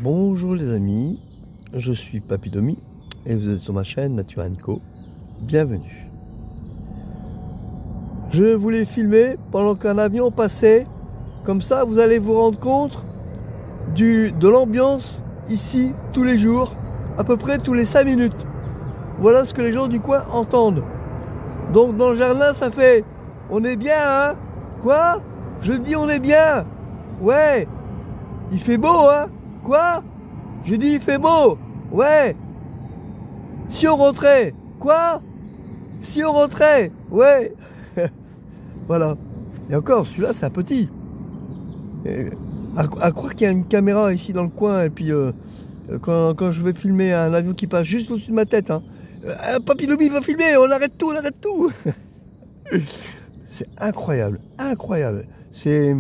Bonjour les amis, je suis Papy Domi et vous êtes sur ma chaîne Nature & Co. Bienvenue. Je voulais filmer pendant qu'un avion passait, comme ça vous allez vous rendre compte de l'ambiance ici tous les jours, à peu près tous les 5 minutes. Voilà ce que les gens du coin entendent. Donc dans le jardin ça fait, on est bien hein? Quoi? Je dis on est bien. Ouais, il fait beau hein? Quoi? Je dis il fait beau. Ouais. Si on rentrait. Quoi? Si on rentrait. Ouais. Voilà. Et encore, celui-là c'est un petit. À croire qu'il y a une caméra ici dans le coin et puis quand je vais filmer un avion qui passe juste au-dessus de ma tête, hein, Papy Domi va filmer, on arrête tout, on arrête tout. C'est incroyable, incroyable. C'est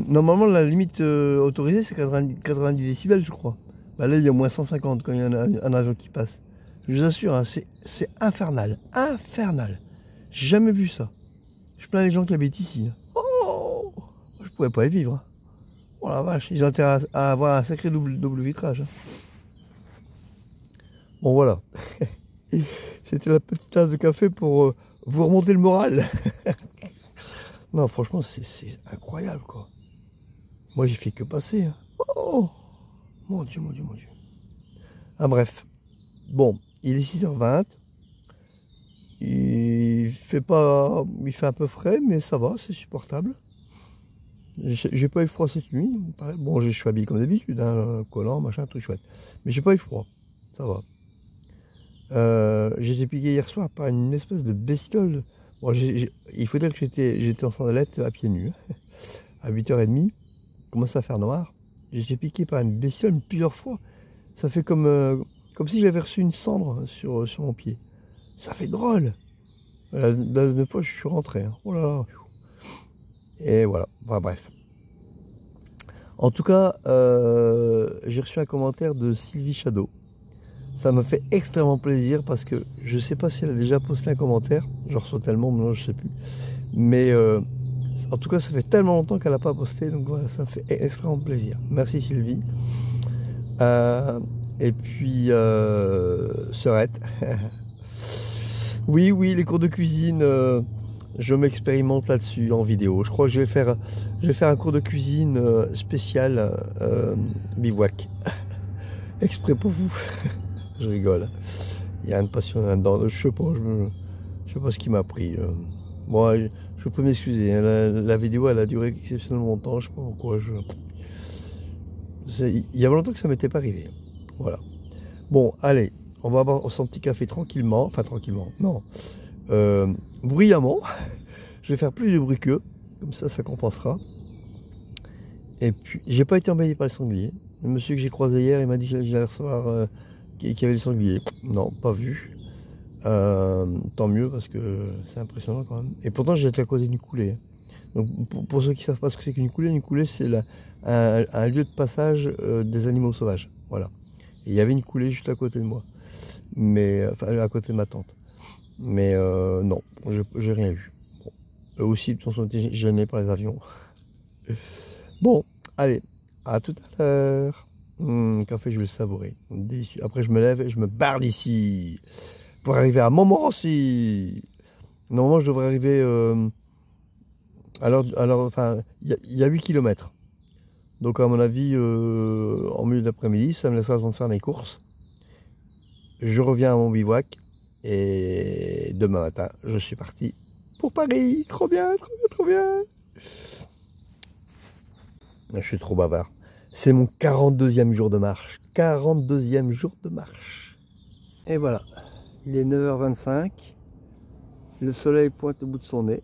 normalement la limite autorisée c'est 90 décibels je crois. Bah, là il y a au moins 150 quand il y a un avion qui passe. Je vous assure, hein, c'est infernal, infernal. J'ai jamais vu ça. Je plains les gens qui habitent ici. Oh, je pourrais pas y vivre. Hein. Oh la vache, ils ont intérêt à avoir un sacré double vitrage. Hein. Bon voilà. C'était la petite tasse de café pour vous remonter le moral. Non, franchement, c'est incroyable, quoi. Moi, j'ai fait que passer. Hein. Oh, mon Dieu, mon Dieu, mon Dieu. Ah, bref. Bon, il est 6h20. Il fait un peu frais, mais ça va, c'est supportable. J'ai pas eu froid cette nuit. Bon, je suis habillé comme d'habitude, hein, collant, machin, truc chouette. Mais j'ai pas eu froid. Ça va. J'ai été piqué hier soir par une espèce de bestiole. Bon, il faut dire que j'étais en sandalette à pieds nus. À 8h30, il commence à faire noir. J'ai été piqué par une bestiole plusieurs fois. Ça fait comme si j'avais reçu une cendre sur mon pied. Ça fait drôle. La dernière fois, je suis rentré. Hein. Oh là là. Et voilà. Enfin, bref. En tout cas, j'ai reçu un commentaire de Sylvie Shadow. Ça me fait extrêmement plaisir parce que je ne sais pas si elle a déjà posté un commentaire. Je reçois tellement, maintenant je ne sais plus. Mais en tout cas, ça fait tellement longtemps qu'elle n'a pas posté. Donc voilà, ça me fait extrêmement plaisir. Merci Sylvie. Et puis, Serette. Oui, les cours de cuisine, je m'expérimente là-dessus en vidéo. Je crois que je vais faire un cours de cuisine spécial bivouac. Exprès pour vous. Je rigole. Il y a une passion là-dedans. Je sais pas ce qui m'a pris. Bon, je peux m'excuser. Hein. La vidéo, elle a duré exceptionnellement longtemps. Je sais pas pourquoi. Il y a longtemps que ça m'était pas arrivé. Voilà. Bon, allez. On va boire son petit café tranquillement. Enfin, tranquillement. Non. Bruyamment. Je vais faire plus de bruit qu'eux. Comme ça compensera. Et puis, j'ai pas été embêté par le sanglier. Le monsieur que j'ai croisé hier, il m'a dit que j'allais recevoir... qu'il y avait des sangliers. Non, pas vu. Tant mieux parce que c'est impressionnant quand même. Et pourtant j'étais à côté d'une coulée. Donc pour ceux qui ne savent pas ce que c'est qu'une coulée c'est un lieu de passage des animaux sauvages. Voilà. Et il y avait une coulée juste à côté de moi. Mais enfin à côté de ma tante. Mais non, j'ai rien vu. Bon. Eux aussi de toute façon étaient gênés par les avions. Bon, allez, à tout à l'heure. Café, je vais le savourer. Délicieux. Après, je me lève et je me barre d'ici pour arriver à Montmorency. Normalement, je devrais arriver. Alors, enfin, il y a 8 km. Donc, à mon avis, en milieu d'après-midi, ça me laissera le temps de faire mes courses. Je reviens à mon bivouac et demain matin, je suis parti pour Paris. Trop bien, trop bien, trop bien. Je suis trop bavard. C'est mon 42e jour de marche. 42e jour de marche. Et voilà. Il est 9h25. Le soleil pointe au bout de son nez.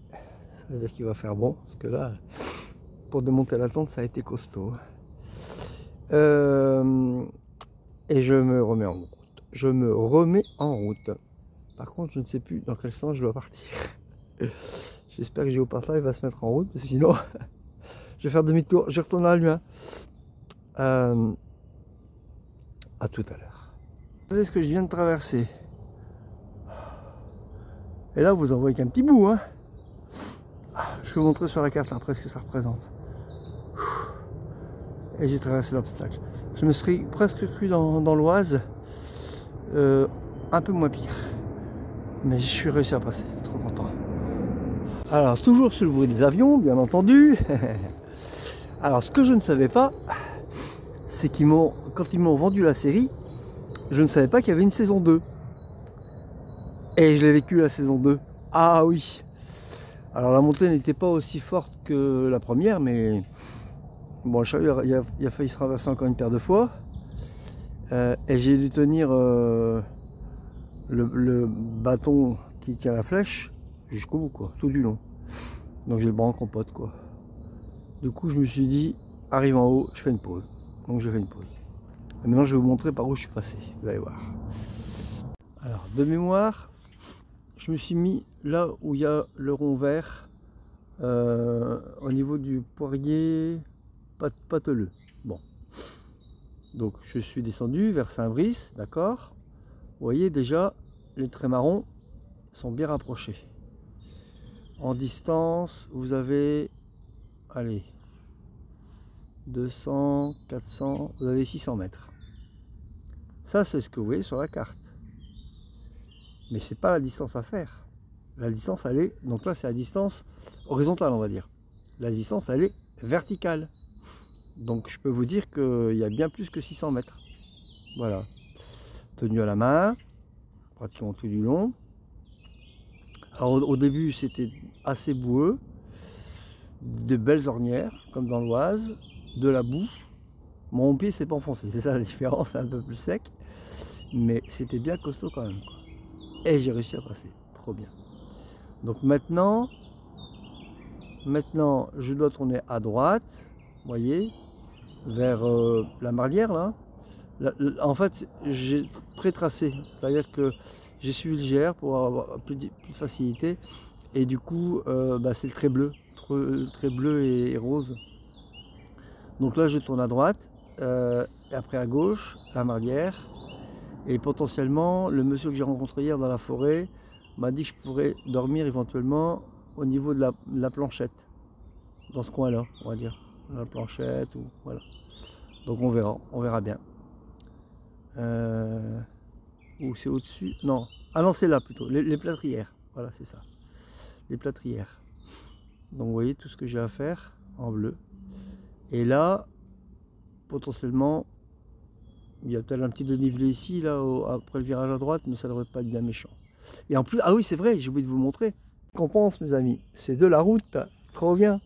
Ça veut dire qu'il va faire bon. Parce que là, pour démonter la tente, ça a été costaud. Et je me remets en route. Je me remets en route. Par contre, je ne sais plus dans quel sens je dois partir. J'espère que Géopartal va se mettre en route. Parce que sinon, je vais faire demi-tour. Je retourne à Luin. À tout à l'heure. Regardez ce que je viens de traverser. Et là, vous en voyez qu'un petit bout. Hein. Je vais vous montrer sur la carte après ce que ça représente. et j'ai traversé l'obstacle. Je me serais presque cru dans l'Oise, un peu moins pire. Mais je suis réussi à passer, trop content. Alors, toujours sur le bruit des avions, bien entendu. Alors, ce que je ne savais pas, c'est quand ils m'ont vendu la série, je ne savais pas qu'il y avait une saison 2. Et je l'ai vécu la saison 2. Ah oui. Alors la montée n'était pas aussi forte que la première, mais bon, le chariot il a failli se renverser encore une paire de fois. Et j'ai dû tenir le bâton qui tient la flèche jusqu'au bout, quoi, tout du long. Donc j'ai le bras en compote, quoi. Du coup, je me suis dit, arrive en haut, je fais une pause. Donc j'ai fait une pause. Et maintenant, je vais vous montrer par où je suis passé. Vous allez voir. Alors, de mémoire, je me suis mis là où il y a le rond vert, au niveau du poirier pateleux. Bon. Donc, je suis descendu vers Saint-Brice, d'accord. Vous voyez déjà, les traits marrons sont bien rapprochés. En distance, vous avez, allez, 200, 400, vous avez 600 mètres. Ça, c'est ce que vous voyez sur la carte. Mais c'est pas la distance à faire. La distance, elle est, donc là, c'est la distance horizontale, on va dire. La distance, elle est verticale. Donc, je peux vous dire qu'il y a bien plus que 600 mètres. Voilà. Tenue à la main, pratiquement tout du long. Alors, au début, c'était assez boueux. De belles ornières, comme dans l'Oise. De la boue. Mon pied s'est pas enfoncé. C'est ça la différence, c'est un peu plus sec. Mais c'était bien costaud quand même, quoi. Et j'ai réussi à passer. Trop bien. Donc maintenant, je dois tourner à droite, vous voyez, vers la Marlière là. En fait, j'ai pré-tracé, c'est-à-dire que j'ai suivi le GR pour avoir plus de facilité. Et du coup, c'est le trait bleu et rose. Donc là, je tourne à droite, et après à gauche, la Marlière. Et potentiellement, le monsieur que j'ai rencontré hier dans la forêt m'a dit que je pourrais dormir éventuellement au niveau de la planchette. Dans ce coin-là, on va dire. La planchette, ou voilà. Donc on verra bien. Ou c'est au-dessus? Non. Ah non, c'est là plutôt, les plâtrières. Voilà, c'est ça. Les plâtrières. Donc vous voyez tout ce que j'ai à faire en bleu. Et là, potentiellement, il y a peut-être un petit dénivelé ici, là, après le virage à droite, mais ça ne devrait pas être bien méchant. Et en plus, ah oui, c'est vrai, j'ai oublié de vous montrer. Qu'en pense, mes amis? C'est de la route, trop bien.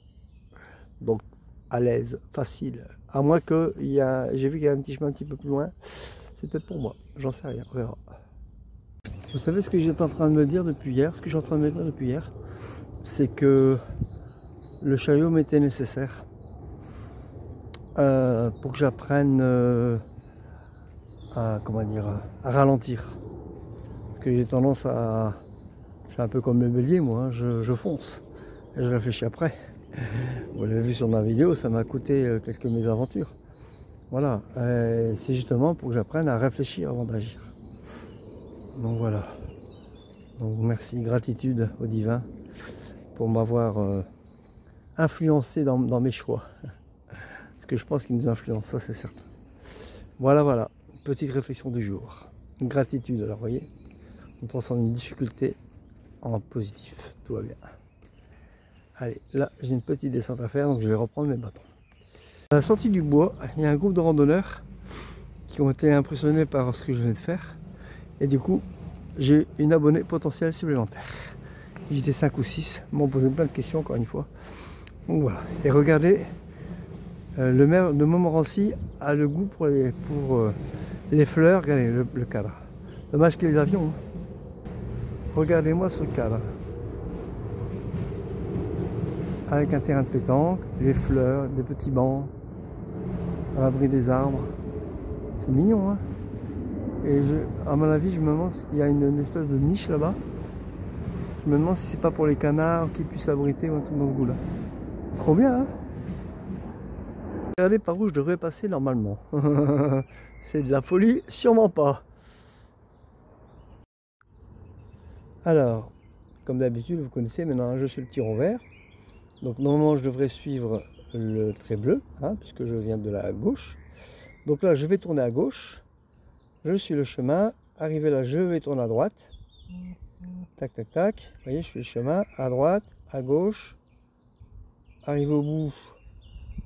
Donc, à l'aise, facile. À moins que j'ai vu qu'il y a un petit chemin un petit peu plus loin. C'est peut-être pour moi, j'en sais rien, on verra. Vous savez ce que j'étais en train de me dire depuis hier? Ce que j'ai en train de me dire depuis hier, c'est que le chariot m'était nécessaire pour que j'apprenne à ralentir. Parce que j'ai tendance à... Je suis un peu comme le bélier, moi, hein, je fonce. Et je réfléchis après. Vous l'avez vu sur ma vidéo, ça m'a coûté quelques mésaventures. Voilà, c'est justement pour que j'apprenne à réfléchir avant d'agir. Donc voilà. Donc merci, gratitude au divin pour m'avoir influencé dans mes choix. Parce que je pense qu'il nous influence, ça c'est certain. Voilà, petite réflexion du jour. Gratitude, alors vous voyez, on transforme une difficulté en positif, tout va bien. Allez, là j'ai une petite descente à faire, donc je vais reprendre mes bâtons. À la sortie du bois, il y a un groupe de randonneurs qui ont été impressionnés par ce que je viens de faire. Et du coup, j'ai une abonnée potentielle supplémentaire. J'étais 5 ou 6, m'ont posé plein de questions encore une fois. Donc voilà. Et regardez, le maire de Montmorency a le goût pour les fleurs. Regardez le cadre. Dommage que les avions. Hein. Regardez-moi ce cadre. Avec un terrain de pétanque, les fleurs, des petits bancs, à l'abri des arbres. C'est mignon, hein. Et à mon avis, je me demande, il y a une espèce de niche là-bas. Je me demande si c'est pas pour les canards qui puissent abriter ou un truc dans ce goût-là. Trop bien, hein. Regardez par où je devrais passer normalement. C'est de la folie, sûrement pas. Alors, comme d'habitude, vous connaissez maintenant, je suis le petit rond vert. Donc normalement, je devrais suivre le trait bleu, hein, puisque je viens de la gauche. Donc là, je vais tourner à gauche. Je suis le chemin. Arrivé là, je vais tourner à droite. Tac, tac, tac. Vous voyez, je fais le chemin à droite, à gauche. Arrivé au bout,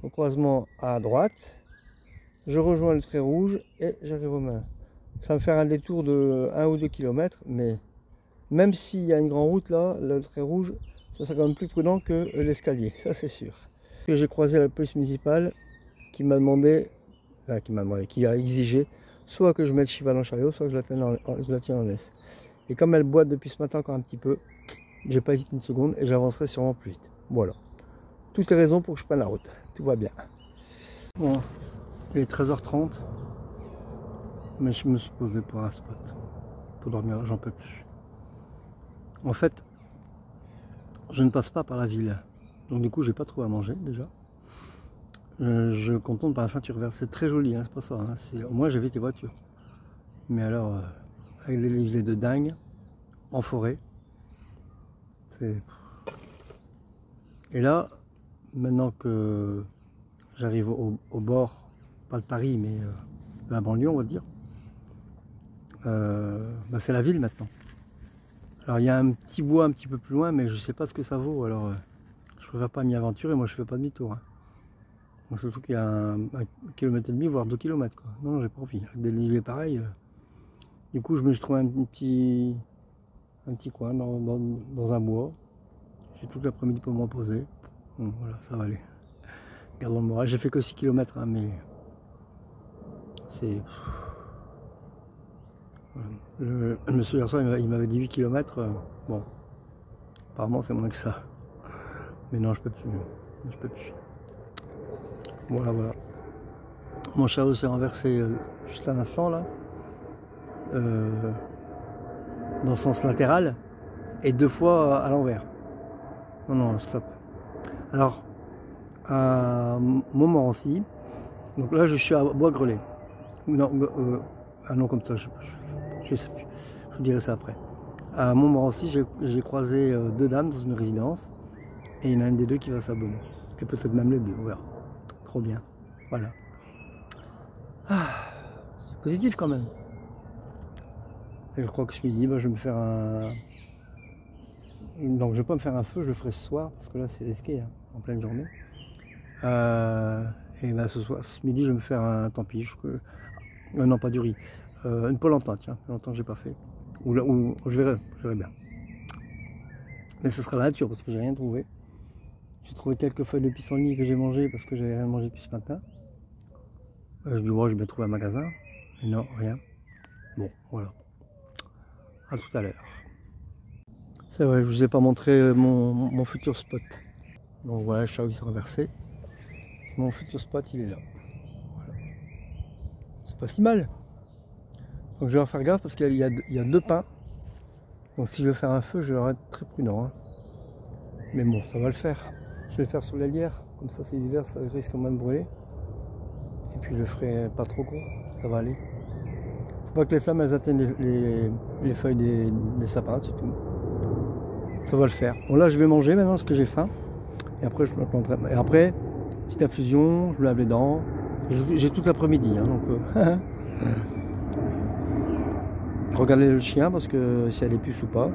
au croisement à droite. Je rejoins le trait rouge et j'arrive au main. Ça va me faire un détour de 1 ou 2 km, mais même s'il y a une grande route là, le trait rouge, ça sera quand même plus prudent que l'escalier, ça c'est sûr. J'ai croisé la police municipale qui m'a demandé, qui a exigé soit que je mette Shiva dans le chariot, soit que je la tienne en laisse. Et comme elle boite depuis ce matin encore un petit peu, j'ai pas hésité une seconde et j'avancerai sûrement plus vite. Voilà. Toutes les raisons pour que je prenne la route. Tout va bien. Bon, il est 13h30, mais je me suis posé pour un spot. Pour dormir, j'en peux plus. En fait, je ne passe pas par la ville. Donc du coup, j'ai pas trouvé à manger déjà. Je contourne par la ceinture verte. C'est très joli, hein, c'est pas ça. Hein, au moins, j'évite les voitures. Mais alors, avec des dénivelés de dingue, en forêt. Et là, maintenant que j'arrive au bord, pas de Paris, mais de la banlieue, on va dire, bah, c'est la ville maintenant. Alors il y a un petit bois un petit peu plus loin, mais je sais pas ce que ça vaut, alors je préfère pas m'y aventurer. Moi je fais pas demi-tour, hein. Donc, surtout qu'il y a 1,5 km voire 2 km, quoi. Non, j'ai pas envie, avec des dénivelés pareils. Du coup je me suis trouvé un petit coin dans un bois. J'ai tout l'après-midi pour me reposer. Bon, voilà, ça va aller. Gardons le moral. J'ai fait que 6 km, hein, mais c'est... Le monsieur hier soir, il m'avait dit 8 km. Bon, apparemment c'est moins que ça. Mais non, je peux plus. Je peux plus. Voilà, voilà. Mon chariot s'est renversé juste à l'instant là, dans le sens latéral, et 2 fois à l'envers. Non, non, stop. Alors, à Montmorency, donc là je suis à Bois-Grelais. Non, ah non, comme ça, je sais plus. Je vous dirai ça après. À Montmorency, j'ai croisé 2 dames dans une résidence, et il y en a une des 2 qui va s'abonner. Et peut-être même les 2, on verra. Trop bien. Voilà. Ah, c'est positif quand même. Et je crois que ce midi, bah, je vais me faire un... Donc je vais pas me faire un feu, je le ferai ce soir, parce que là c'est risqué, hein, en pleine journée. Et bah, ce midi, je vais me faire un tampiche. Non, pas du riz. Une polenta, tiens, longtemps que j'ai pas fait. Ou je verrai bien. Mais ce sera la nature, parce que j'ai rien trouvé. J'ai trouvé quelques feuilles de pissenlit que j'ai mangé parce que j'avais rien mangé depuis ce matin. Je dis, ouais, je vais trouver un magasin. Mais non, rien. Bon, voilà. À tout à l'heure. C'est vrai, je vous ai pas montré mon futur spot. Donc voilà, le chariot qui s'est renversé. Mon futur spot, il est là. Voilà. C'est pas si mal. Donc je vais en faire gaffe parce qu'il y a 2 pins. Donc si je veux faire un feu, je vais être très prudent, hein. Mais bon, ça va le faire. Je vais le faire sur la lierre. Comme ça, c'est l'hiver, ça risque moins de brûler. Et puis je le ferai pas trop gros. Ça va aller. Faut pas que les flammes elles atteignent les feuilles des sapins, c'est tout. Ça va le faire. Bon là, je vais manger maintenant parce que j'ai faim. Et après, je me planterai. Et après, petite infusion, je me lave les dents. J'ai tout l'après-midi, hein, donc... Regardez le chien parce que si elle est puce ou pas,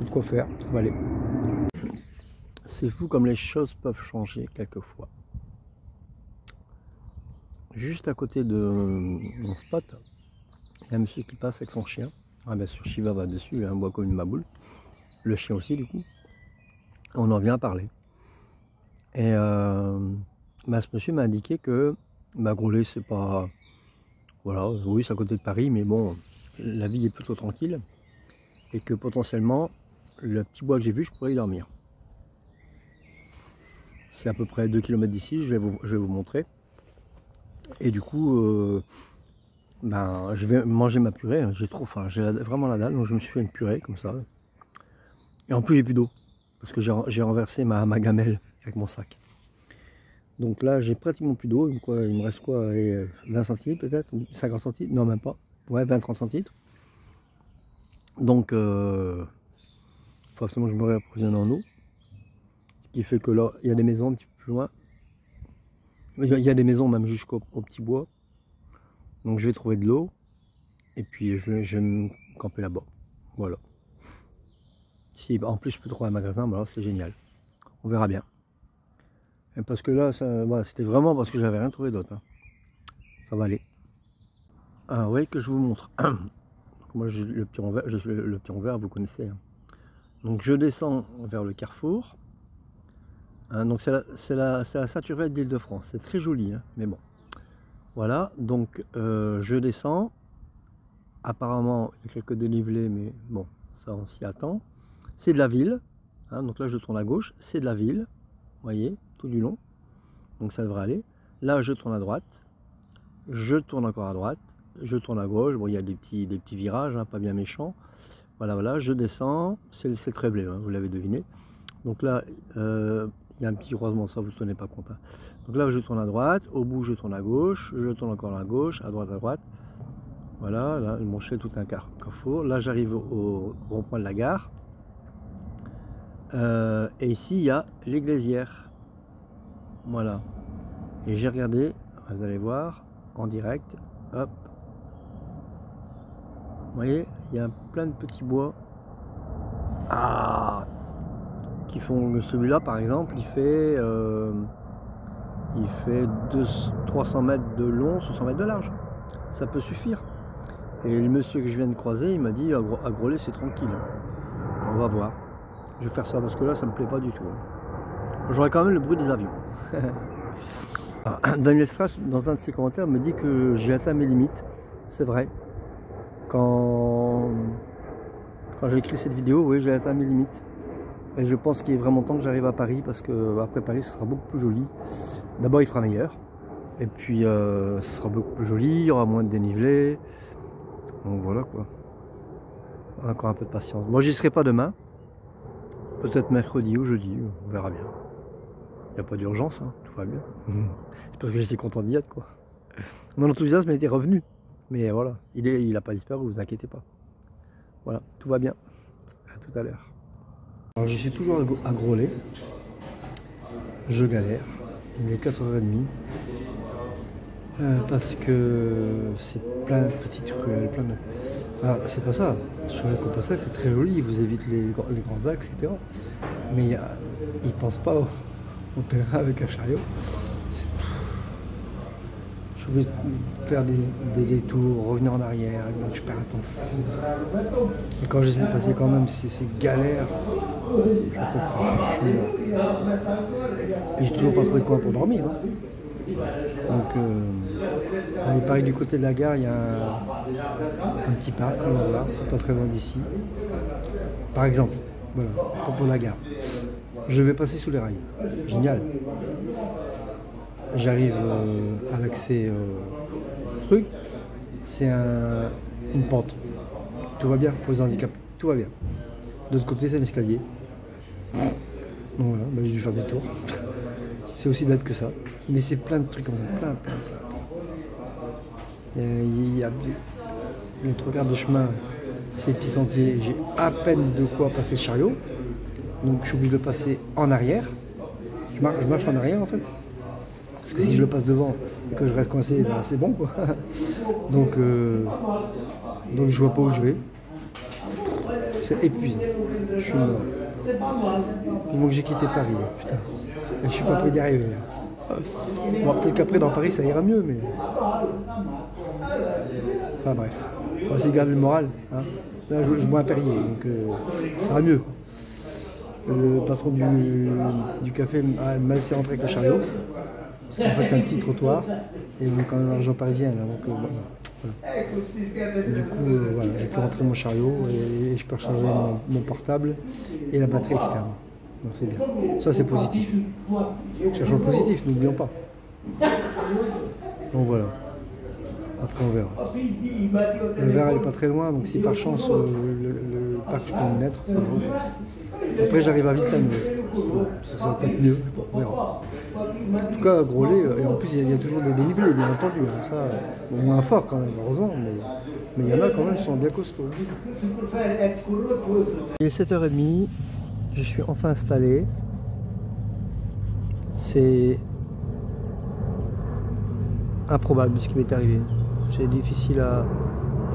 de quoi faire, ça va aller. C'est fou comme les choses peuvent changer quelquefois. Juste à côté de mon spot, il y a un monsieur qui passe avec son chien. Ah bien sûr, Shiva va dessus, il a un bois comme une maboule. Le chien aussi du coup. On en vient à parler. Et bah, ce monsieur m'a indiqué que Grelais c'est pas... Voilà, oui c'est à côté de Paris, mais bon, la vie est plutôt tranquille. Et que potentiellement, le petit bois que j'ai vu, je pourrais y dormir. C'est à peu près 2 km d'ici, je vais vous montrer. Et du coup, je vais manger ma purée. J'ai trop faim, j'ai vraiment la dalle, donc je me suis fait une purée comme ça. Et en plus, j'ai plus d'eau, parce que j'ai renversé ma gamelle avec mon sac. Donc là, j'ai pratiquement plus d'eau. Il me reste quoi, 20 centilitres peut-être, ou 50 centilitres, non même pas. Ouais, 20-30 centilitres. Donc, forcément, je me réapprovisionne en eau. Ce qui fait que là, il y a des maisons un petit peu plus loin. Il y a des maisons même jusqu'au petit bois. Donc je vais trouver de l'eau. Et puis je vais me camper là-bas. Voilà. Si en plus je peux trouver un magasin, bah alors c'est génial. On verra bien. Et parce que là, voilà, c'était vraiment parce que j'avais rien trouvé d'autre. Hein. Ça va aller. Ah oui, que je vous montre. Moi, le petit rond vert, vous connaissez. Hein. Donc je descends vers le carrefour. Hein, donc c'est la ceinture verte d'Île-de-France. C'est très joli, hein, mais bon. Voilà, donc je descends. Apparemment, il y a quelques dénivelés, mais bon, ça on s'y attend. C'est de la ville. Hein, donc là, je tourne à gauche. C'est de la ville. Vous voyez, tout du long. Donc ça devrait aller. Là, je tourne à droite. Je tourne encore à droite. Je tourne à gauche. Bon, il y a des petits virages, hein, pas bien méchants. Voilà, voilà, je descends. C'est le Trèblay, hein, vous l'avez deviné. Donc là, il y a un petit croisement, ça vous ne tenez pas compte. Hein. Donc là, je tourne à droite. Au bout, je tourne à gauche. Je tourne encore à gauche, à droite, à droite. Voilà, là, bon, je fais tout un carrefour. Là, j'arrive au rond-point de la gare. Et ici, il y a l'Églésière. Voilà. Et j'ai regardé, vous allez voir, en direct. Hop. Vous voyez, il y a plein de petits bois. Ah, qui font celui-là, par exemple, il fait 300 mètres de long, 500 mètres de large. Ça peut suffire. Et le monsieur que je viens de croiser, il m'a dit à Groslay c'est tranquille. On va voir. Je vais faire ça parce que là ça me plaît pas du tout. J'aurai quand même le bruit des avions. Daniel Strass, dans un de ses commentaires, me dit que j'ai atteint mes limites. C'est vrai. Quand j'ai écrit cette vidéo, oui, j'ai atteint mes limites. Et je pense qu'il est vraiment temps que j'arrive à Paris parce que après Paris ce sera beaucoup plus joli. D'abord il fera meilleur. Et puis ce sera beaucoup plus joli, il y aura moins de dénivelé. Donc voilà quoi. Encore un peu de patience. Moi j'y serai pas demain. Peut-être mercredi ou jeudi, on verra bien. Il n'y a pas d'urgence, hein, tout va bien. C'est parce que j'étais content d'y être quoi. Mon enthousiasme était revenu. Mais voilà, il n'a pas disparu, vous inquiétez pas. Voilà, tout va bien. À tout à l'heure. Alors je suis toujours à Groslay. Je galère. Il est 4h30. Parce que c'est plein de petites ruelles, plein de... Alors c'est pas ça, chemin comme ça, c'est très joli, il vous évite les grands axes, etc. Mais ils ne pensent pas au pèlerin avec un chariot. Je voulais faire des détours, revenir en arrière, donc je perds un temps fou. Et quand j'essaie de passer quand même ces galères, je comprends. Et j'ai toujours pas trouvé de coin pour dormir. Hein. Donc, pareil, du côté de la gare, il y a un petit parc, on va voir, c'est pas très loin d'ici. Par exemple, voilà, pour la gare. Je vais passer sous les rails. Génial. J'arrive à l'accès truc. C'est une pente. Tout va bien pour les handicaps. Tout va bien. De l'autre côté, c'est un escalier. Donc voilà, j'ai dû faire des tours. C'est aussi bête que ça. Mais c'est plein de trucs comme ça. Plein. Il y a les trois quarts de chemin, c'est petits sentiers. J'ai à peine de quoi passer le chariot. Donc je suis obligé de le passer en arrière. Je marche en arrière en fait. Parce que si je le passe devant et que je reste coincé, ben, c'est bon quoi. Donc je vois pas où je vais. C'est épuisant. Je suis mort. Il faut que j'ai quitté Paris, putain. Et je suis pas prêt d'y arriver. Bon, peut-être qu'après dans Paris ça ira mieux, mais. Enfin bref. On va essayer de garder le moral. Hein. Là je bois un Perrier, donc ça ira mieux. Le patron du café m'a laissé rentrer avec le chariot. Parce qu'en fait c'est un petit trottoir. Et on est quand même en région parisienne. Là, donc, voilà. Du coup, voilà, j'ai pu rentrer mon chariot et je peux recharger mon portable et la batterie externe. Donc c'est bien. Ça c'est positif. Cherchons le positif, n'oublions pas. Donc voilà. Après on verra. Le verre elle est pas très loin, donc si par chance le parc je peux me mettre, ça va. Après j'arrive à Vitamin. Ça va peut-être mieux, on verra. En tout cas à Groslay, et en plus il y a toujours des dénivelés, bien entendu. Hein, ça, moins fort quand même, heureusement, mais il y en a quand même qui sont bien costauds. Il est 7h30, je suis enfin installé. C'est improbable ce qui m'est arrivé. C'est difficile à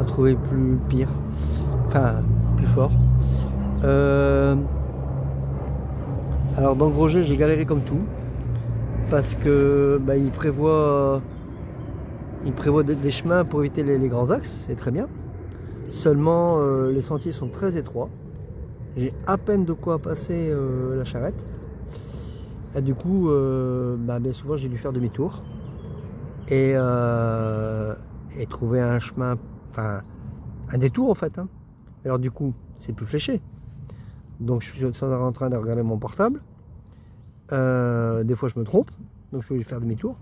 trouver plus pire, enfin plus fort. Alors dans Grosjean, j'ai galéré comme tout, parce que bah, il prévoit des chemins pour éviter les grands axes, c'est très bien. Seulement les sentiers sont très étroits. J'ai à peine de quoi passer la charrette. Et du coup, bah, bien souvent j'ai dû faire demi-tour et trouver un chemin, enfin un détour en fait. Hein. Alors du coup, c'est plus fléché. Donc je suis en train de regarder mon portable. Des fois je me trompe, donc je vais faire demi-tour.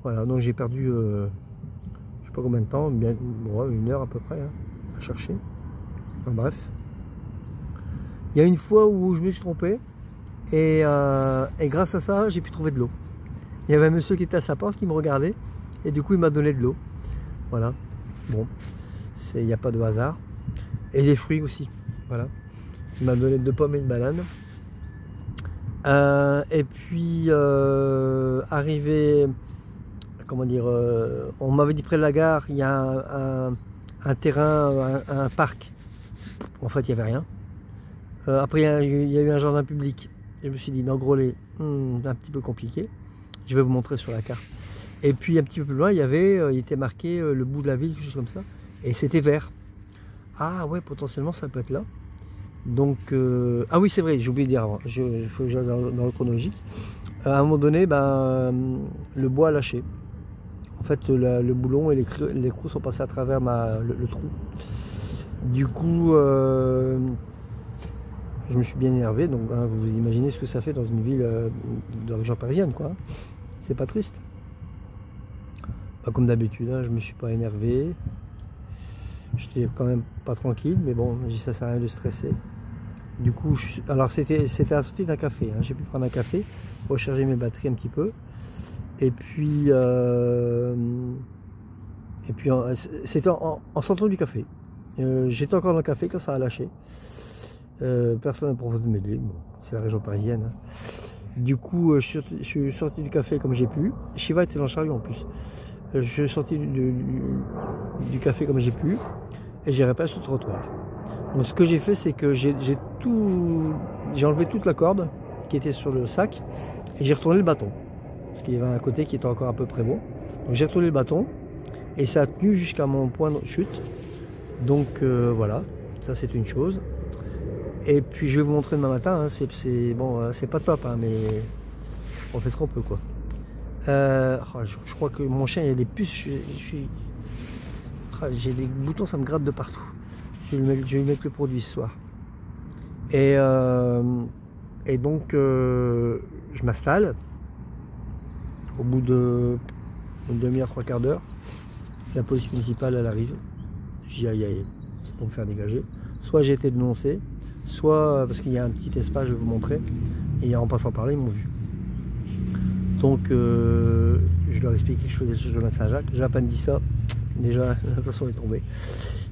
Voilà, donc j'ai perdu, je sais pas combien de temps, bien, bon, 1 heure à peu près, hein, à chercher. Enfin, bref. Il y a une fois où je me suis trompé et grâce à ça, j'ai pu trouver de l'eau. Il y avait un monsieur qui était à sa porte qui me regardait et du coup il m'a donné de l'eau. Voilà. Bon, il n'y a pas de hasard. Et des fruits aussi. Voilà. Il m'a donné 2 pommes et une banane. Et puis arrivé, comment dire, on m'avait dit près de la gare, il y a un terrain, un parc. En fait, il n'y avait rien. Après, il y a eu un jardin public. Et je me suis dit, non, Groslay, un petit peu compliqué. Je vais vous montrer sur la carte. Et puis un petit peu plus loin, il était marqué le bout de la ville, quelque chose comme ça. Et c'était vert. Ah ouais, potentiellement, ça peut être là. Donc, ah oui, c'est vrai, j'ai oublié de dire avant. Il faut que j'aille dans le chronologique. À un moment donné, ben, le bois a lâché. En fait, le boulon et l'écrou sont passés à travers le trou. Du coup, je me suis bien énervé. Donc, hein, vous imaginez ce que ça fait dans une ville de région parisienne, quoi. C'est pas triste. Bah, comme d'habitude, hein, je me suis pas énervé. J'étais quand même pas tranquille, mais bon, ça sert à rien de stresser. Du coup, alors c'était à la sortie d'un café. Hein. J'ai pu prendre un café, recharger mes batteries un petit peu. Et puis c'était en sortant du café. J'étais encore dans le café quand ça a lâché. Personne n'a proposé de m'aider. Bon, c'est la région parisienne. Hein. Du coup, je suis sorti du café comme j'ai pu. Shiva était dans le chariot en plus. Je suis sorti du café comme j'ai pu et j'ai repassé sur le trottoir. Donc ce que j'ai fait, c'est que j'ai enlevé toute la corde qui était sur le sac et j'ai retourné le bâton. Parce qu'il y avait un côté qui était encore à peu près bon. Donc j'ai retourné le bâton et ça a tenu jusqu'à mon point de chute. Donc voilà, ça c'est une chose. Et puis je vais vous montrer demain matin, hein, c'est pas top, hein, mais on fait ce qu'on peut quoi. Je crois que mon chien il y a des puces, j'ai des boutons, ça me gratte de partout. Je vais lui mettre le produit ce soir. Et donc je m'installe. Au bout de une demi-heure, 3/4 d'heure, la police municipale elle arrive. J'y aille, c'est pour me faire dégager. Soit j'ai été dénoncé, soit parce qu'il y a un petit espace, je vais vous montrer. Et en passant par là, ils m'ont vu. Donc je leur explique quelque chose des choses de Mat Saint-Jacques. J'ai à peine dit ça, déjà la façon est tombée.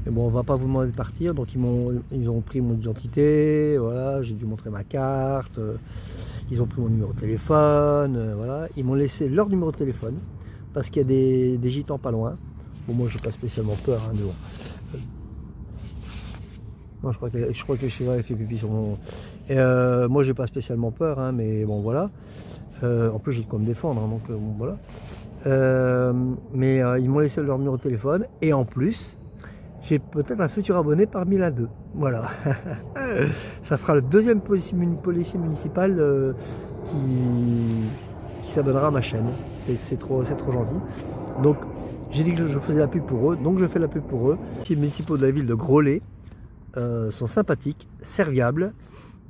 Mais bon, on va pas vous demander de partir, donc ils ont pris mon identité, voilà, j'ai dû montrer ma carte, ils ont pris mon numéro de téléphone, voilà, ils m'ont laissé leur numéro de téléphone parce qu'il y a des gitans pas loin. Bon, moi j'ai pas spécialement peur, hein, mais bon. Non, je crois que le cheval a fait pipi sur mon. Moi j'ai pas spécialement peur, hein, mais bon voilà. En plus j'ai de quoi me défendre, hein, donc bon, voilà. Ils m'ont laissé leur numéro de téléphone et en plus j'ai peut-être un futur abonné parmi la deux. Voilà. Ça fera le deuxième policier municipal qui s'abonnera à ma chaîne. C'est trop gentil. Donc j'ai dit que je faisais la pub pour eux, donc je fais la pub pour eux. Les municipaux de la ville de Groslay sont sympathiques, serviables.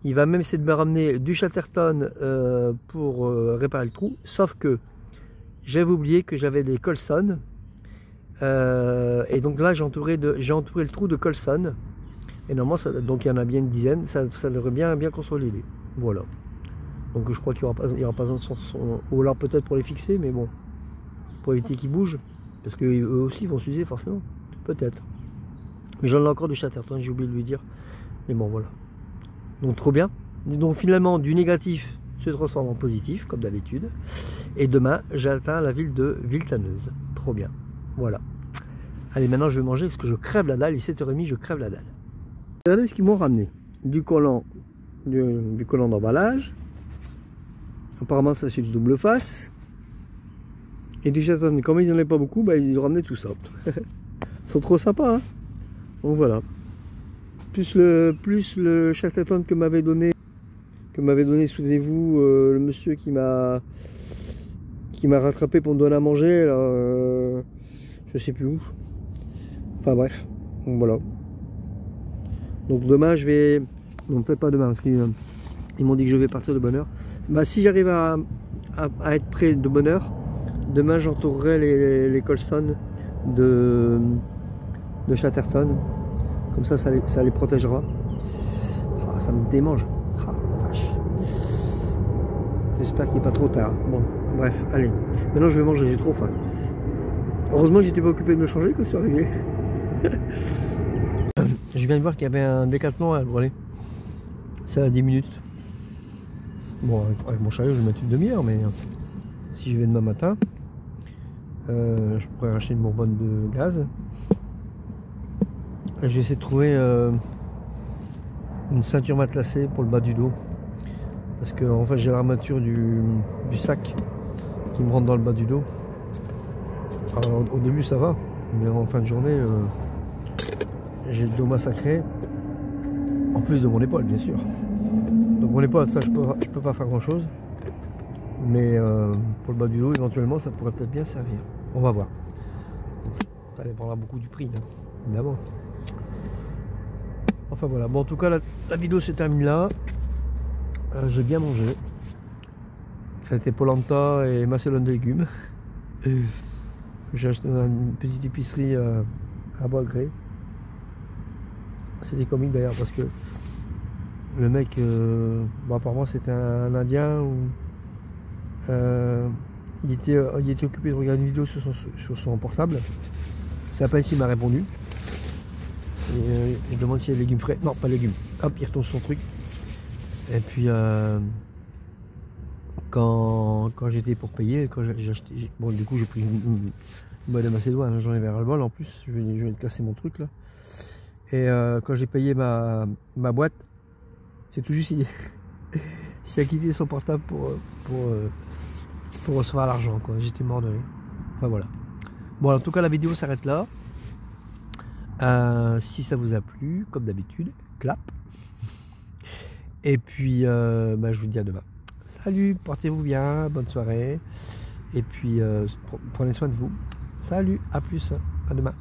Il va même essayer de me ramener du Chatterton pour réparer le trou, sauf que j'avais oublié que j'avais des Colson. Et donc là j'ai entouré le trou de Colson et normalement donc il y en a bien une dizaine, ça devrait bien consolider. Voilà, donc je crois qu'il n'y aura pas besoin de ou alors peut-être pour les fixer, mais bon, pour éviter qu'ils bougent parce qu'eux aussi vont s'user forcément, peut-être. Mais j'en ai encore du Chatterton, j'ai oublié de lui dire, mais bon voilà, donc trop bien. Donc finalement du négatif se transforme en positif, comme d'habitude. Et demain, j'atteins la ville de Villetaneuse. Trop bien. Voilà. Allez, maintenant je vais manger parce que je crève la dalle. Il est 7h30, je crève la dalle. Regardez ce qu'ils m'ont ramené. Du collant d'emballage. Apparemment, ça c'est du double face. Et du châtaigne. Comme ils n'en avaient pas beaucoup, bah, ils ont ramené tout ça. Ils sont trop sympas. Hein, donc voilà. Plus le châtaigne que m'avait donné, souvenez-vous, le monsieur qui m'a rattrapé pour me donner à manger, là, je sais plus où. Enfin bref, donc voilà. Donc demain je vais, non peut-être pas demain parce qu'ils m'ont dit que je vais partir de bonne heure. Bah, si j'arrive à être prêt de bonne heure, demain j'entourerai les Colston de Chatterton. Comme ça les protégera. Ah, ça me démange. Ah, vache. J'espère qu'il n'est pas trop tard. Bon, bref, allez. Maintenant je vais manger, j'ai trop faim. Heureusement que j'étais pas occupé de me changer quand je suis arrivé. Je viens de voir qu'il y avait un Décathlon à Albrelé. C'est à 10 minutes. Bon, avec mon chariot, je vais mettre une demi-heure, mais si je vais demain matin, je pourrais racheter une bonbonne de gaz. Je vais essayer de trouver une ceinture matelassée pour le bas du dos. Parce que en fait, j'ai l'armature du sac qui me rentre dans le bas du dos. Alors, au début, ça va, mais en fin de journée, j'ai le dos massacré. En plus de mon épaule, bien sûr. Donc mon épaule, ça, je peux pas faire grand chose. Mais pour le bas du dos, éventuellement, ça pourrait peut-être bien servir. On va voir. Ça dépendra beaucoup du prix, hein, évidemment. Enfin voilà. Bon, en tout cas, la vidéo se termine là. J'ai bien mangé. Ça a été polenta et macédoine de légumes. J'ai acheté dans une petite épicerie à Bois-Gré. C'était comique d'ailleurs parce que le mec, bon, apparemment c'était un Indien où il était occupé de regarder une vidéo sur son portable. C'est à peine s'il m'a répondu. Et, je demande s'il y a des légumes frais. Non, pas de légumes. Hop, il retourne son truc. Et puis quand j'étais pour payer, quand j'ai acheté, bon du coup j'ai pris une boîte de macédoine, j'en ai vers le bol en plus, je vais casser mon truc là. Et quand j'ai payé ma boîte, c'est tout juste il a quitté son portable pour recevoir l'argent quoi. J'étais mort de rire. Enfin voilà. Bon, en tout cas la vidéo s'arrête là. Si ça vous a plu, comme d'habitude, clap. Et puis bah, je vous dis à demain. Salut, portez-vous bien, bonne soirée. Et puis prenez soin de vous. Salut, à plus, à demain.